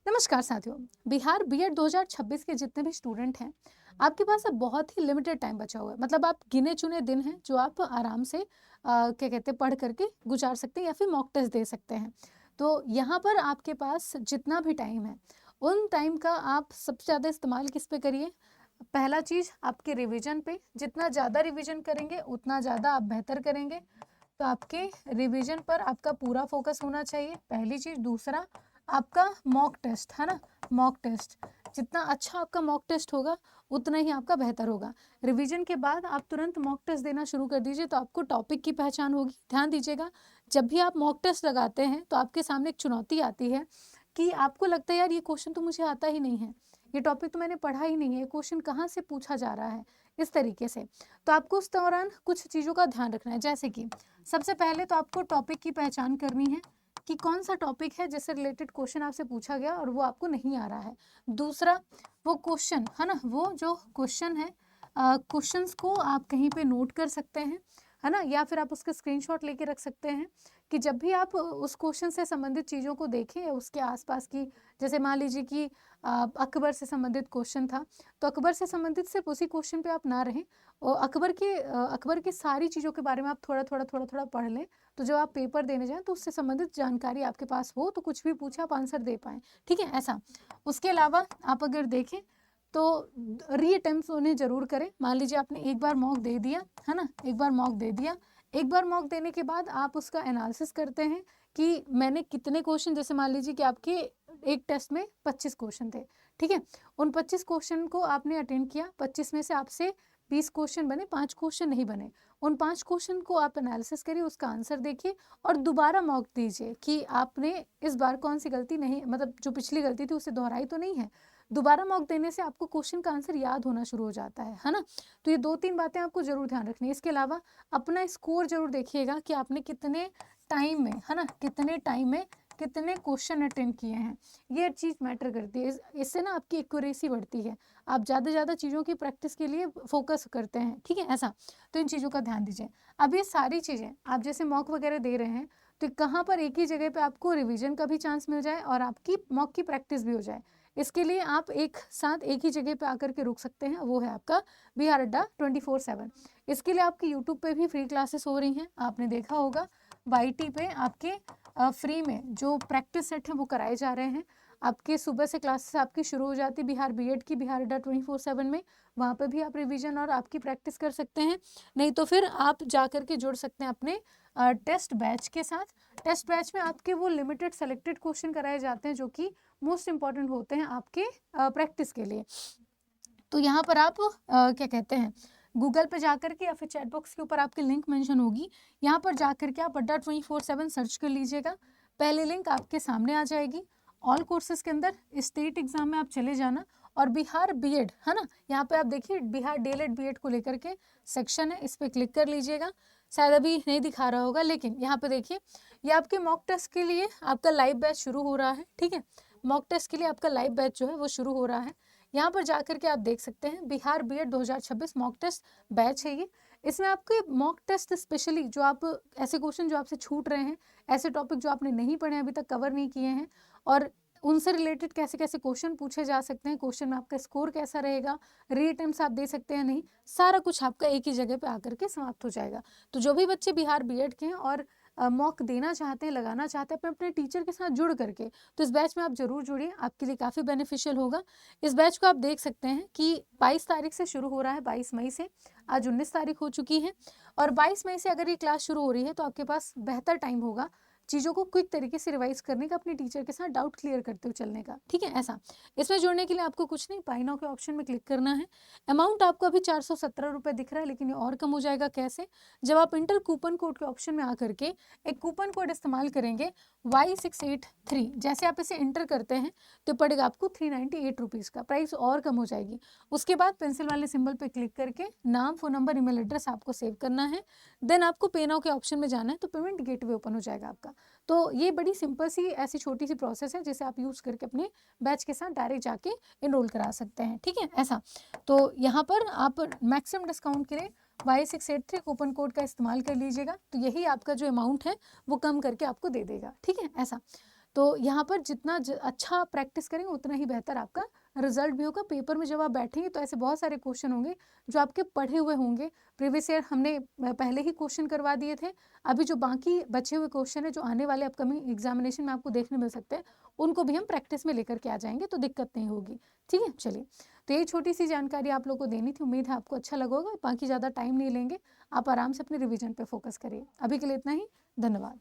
नमस्कार साथियों। बिहार बीएड 2026 के जितने भी स्टूडेंट हैं, आपके पास अब बहुत ही लिमिटेड टाइम बचा हुआ है। मतलब आप गिने चुने दिन हैं जो आप आराम से क्या कहते हैं पढ़ करके गुजार सकते हैं या फिर मॉक टेस्ट दे सकते हैं। तो यहाँ पर आपके पास जितना भी टाइम है, उन टाइम का आप सबसे ज़्यादा इस्तेमाल किस पे करिए? पहला चीज़ आपके रिवीजन पे। जितना ज़्यादा रिवीजन करेंगे उतना ज़्यादा आप बेहतर करेंगे। तो आपके रिवीजन पर आपका पूरा फोकस होना चाहिए, पहली चीज़। दूसरा, आपका मॉक टेस्ट है ना, मॉक टेस्ट जितना अच्छा आपका मॉक टेस्ट होगा उतना ही आपका बेहतर होगा। रिवीजन के बाद आप तुरंत मॉक टेस्ट देना शुरू कर दीजिए, तो आपको टॉपिक की पहचान होगी। ध्यान दीजिएगा, जब भी आप मॉक टेस्ट लगाते हैं तो आपके सामने एक चुनौती आती है कि आपको लगता है यार ये क्वेश्चन तो मुझे आता ही नहीं है, ये टॉपिक तो मैंने पढ़ा ही नहीं है, क्वेश्चन कहाँ से पूछा जा रहा है, इस तरीके से। तो आपको उस दौरान कुछ चीज़ों का ध्यान रखना है, जैसे कि सबसे पहले तो आपको टॉपिक की पहचान करनी है कि कौन सा टॉपिक है जिससे रिलेटेड क्वेश्चन आपसे पूछा गया और वो आपको नहीं आ रहा है। दूसरा, वो क्वेश्चन है ना, वो जो क्वेश्चन है, क्वेश्चंस को आप कहीं पे नोट कर सकते हैं, है ना, या फिर आप उसके स्क्रीनशॉट लेके रख सकते हैं कि जब भी आप उस क्वेश्चन से संबंधित चीज़ों को देखें या उसके आसपास की, जैसे मान लीजिए कि अकबर से संबंधित क्वेश्चन था, तो अकबर से संबंधित सिर्फ उसी क्वेश्चन पे आप ना रहें और अकबर की सारी चीज़ों के बारे में आप थोड़ा थोड़ा पढ़ लें। तो जब आप पेपर देने जाएँ तो उससे संबंधित जानकारी आपके पास हो, तो कुछ भी पूछे आप आंसर दे पाएँ, ठीक है, ऐसा। उसके अलावा आप अगर देखें तो रीअटेम्प्ट्स उन्हें ज़रूर करें। मान लीजिए आपने एक बार मॉक दे दिया, है ना, एक बार मॉक दे दिया, एक बार मॉक देने के बाद आप उसका एनालिसिस करते हैं कि मैंने कितने क्वेश्चन, जैसे मान लीजिए कि आपके एक टेस्ट में 25 क्वेश्चन थे, ठीक है, उन 25 क्वेश्चन को आपने अटेंड किया, 25 में से आपसे 20 क्वेश्चन बने, 5 क्वेश्चन नहीं बने। उन 5 क्वेश्चन को आप एनालिसिस करिए, उसका आंसर देखिए और दोबारा मॉक दीजिए कि आपने इस बार कौन सी गलती नहीं, मतलब जो पिछली गलती थी उसे दोहराई तो नहीं है। दोबारा मॉक देने से आपको क्वेश्चन का आंसर याद होना शुरू हो जाता है ना। तो ये 2-3 बातें आपको ज़रूर ध्यान रखनी है। इसके अलावा अपना स्कोर ज़रूर देखिएगा कि आपने कितने टाइम में, है ना, कितने टाइम में कितने क्वेश्चन अटेंड किए हैं। ये चीज़ मैटर करती है, इससे ना आपकी एक्यूरेसी बढ़ती है। आप ज़्यादा से ज़्यादा चीज़ों की प्रैक्टिस के लिए फोकस करते हैं, ठीक है, ऐसा। तो इन चीज़ों का ध्यान दीजिए। अब ये सारी चीज़ें आप जैसे मॉक वगैरह दे रहे हैं, तो कहाँ पर एक ही जगह पे आपको रिवीजन का भी चांस मिल जाए और आपकी मॉक की प्रैक्टिस भी हो जाए। इसके लिए आप एक साथ एक ही जगह पे आकर के रुक सकते हैं, वो है आपका बिहार अड्डा 24/7। इसके लिए आपकी यूट्यूब पे भी फ्री क्लासेस हो रही हैं, आपने देखा होगा। वाईटी पे आपके फ्री में जो प्रैक्टिस सेट है वो कराए जा रहे हैं। आपके सुबह से क्लासेस आपकी शुरू हो जाती है बिहार बीएड की, बिहार अड्डा 24/7 में। वहाँ पे भी आप रिवीजन और आपकी प्रैक्टिस कर सकते हैं। नहीं तो फिर आप जा कर के जुड़ सकते हैं अपने टेस्ट बैच के साथ। टेस्ट बैच में आपके वो लिमिटेड सेलेक्टेड क्वेश्चन कराए जाते हैं जो कि मोस्ट इंपॉर्टेंट होते हैं आपके प्रैक्टिस के लिए। तो यहाँ पर आप क्या कहते हैं, गूगल पे जाकर के या फिर चैट बॉक्स के ऊपर आपकी लिंक मेंशन होगी, यहाँ पर जाकर के आप अड्डा 24/7 सर्च कर लीजिएगा। पहले लिंक आपके सामने आ जाएगी। ऑल कोर्सेज के अंदर स्टेट एग्जाम में आप चले जाना और बिहार बीएड, है ना, यहाँ पे आप देखिए बिहार डीएलएड बीएड को लेकर के सेक्शन है, इस पर क्लिक कर लीजिएगा। शायद अभी नहीं दिखा रहा होगा, लेकिन यहाँ पे देखिए ये आपके मॉक टेस्ट के लिए आपका लाइव बैच शुरू हो रहा है, ठीक है। मॉक टेस्ट के लिए आपका लाइव बैच जो है वो शुरू हो रहा है। यहाँ पर जाकर के आप देख सकते हैं Bihar BEd 2026 mock test batch है ये। इसमें आपके मॉक टेस्ट स्पेशली जो आप ऐसे क्वेश्चन जो आपसे छूट रहे हैं, ऐसे टॉपिक जो आपने नहीं पढ़े अभी तक, कवर नहीं किए हैं, और उनसे रिलेटेड कैसे कैसे क्वेश्चन पूछे जा सकते हैं, क्वेश्चन में आपका स्कोर कैसा रहेगा, रीअटेम्प्ट्स आप दे सकते हैं नहीं, सारा कुछ आपका एक ही जगह पे आकर के समाप्त हो जाएगा। तो जो भी बच्चे बिहार बीएड के हैं और मॉक देना चाहते हैं, लगाना चाहते हैं अपने टीचर के साथ जुड़ करके, तो इस बैच में आप जरूर जुड़िए, आपके लिए काफ़ी बेनिफिशियल होगा। इस बैच को आप देख सकते हैं कि 22 तारीख से शुरू हो रहा है, 22 मई से। आज 19 तारीख हो चुकी है और 22 मई से अगर ये क्लास शुरू हो रही है तो आपके पास बेहतर टाइम होगा चीज़ों को क्विक तरीके से रिवाइज करने का, अपने टीचर के साथ डाउट क्लियर करते हुए चलने का, ठीक है, ऐसा। इसमें जुड़ने के लिए आपको कुछ नहीं, बाय नाउ के ऑप्शन में क्लिक करना है। अमाउंट आपको अभी 417 रुपये दिख रहा है, लेकिन ये और कम हो जाएगा कैसे, जब आप इंटर कूपन कोड के ऑप्शन में आकर के एक कूपन कोड इस्तेमाल करेंगे Y683, जैसे आप इसे इंटर करते हैं तो पड़ेगा आपको 398 रुपीज़ का, प्राइस और कम हो जाएगी। उसके बाद पेंसिल वाले सिंबल पे क्लिक करके नाम, फ़ोन नंबर, ईमेल एड्रेस आपको सेव करना है। देन आपको पे नाउ के ऑप्शन में जाना है, तो पेमेंट गेटवे ओपन हो जाएगा आपका। तो ये बड़ी सिंपल सी ऐसी छोटी सी प्रोसेस है जिसे आप यूज़ करके अपने बैच के साथ डायरेक्ट जाके इनरोल करा सकते हैं, ठीक है, ऐसा। तो यहाँ पर आप मैक्सिमम डिस्काउंट के लिए Y683 कूपन कोड का इस्तेमाल कर लीजिएगा, तो यही आपका जो अमाउंट है वो कम करके आपको दे देगा, ठीक है, ऐसा। तो यहाँ पर जितना अच्छा प्रैक्टिस करेंगे उतना ही बेहतर आपका रिजल्ट भी होगा। पेपर में जब आप बैठेंगे तो ऐसे बहुत सारे क्वेश्चन होंगे जो आपके पढ़े हुए होंगे। प्रीवियस ईयर हमने पहले ही क्वेश्चन करवा दिए थे। अभी जो बाकी बचे हुए क्वेश्चन है जो आने वाले अपकमिंग एग्जामिनेशन में आपको देखने मिल सकते हैं, उनको भी हम प्रैक्टिस में लेकर के आ जाएंगे, तो दिक्कत नहीं होगी। ठीक है, चलिए, तो ये छोटी सी जानकारी आप लोगों को देनी थी। उम्मीद है आपको अच्छा लगा होगा। बाकी ज़्यादा टाइम नहीं लेंगे, आप आराम से अपने रिवीजन पे फोकस करिए। अभी के लिए इतना ही, धन्यवाद।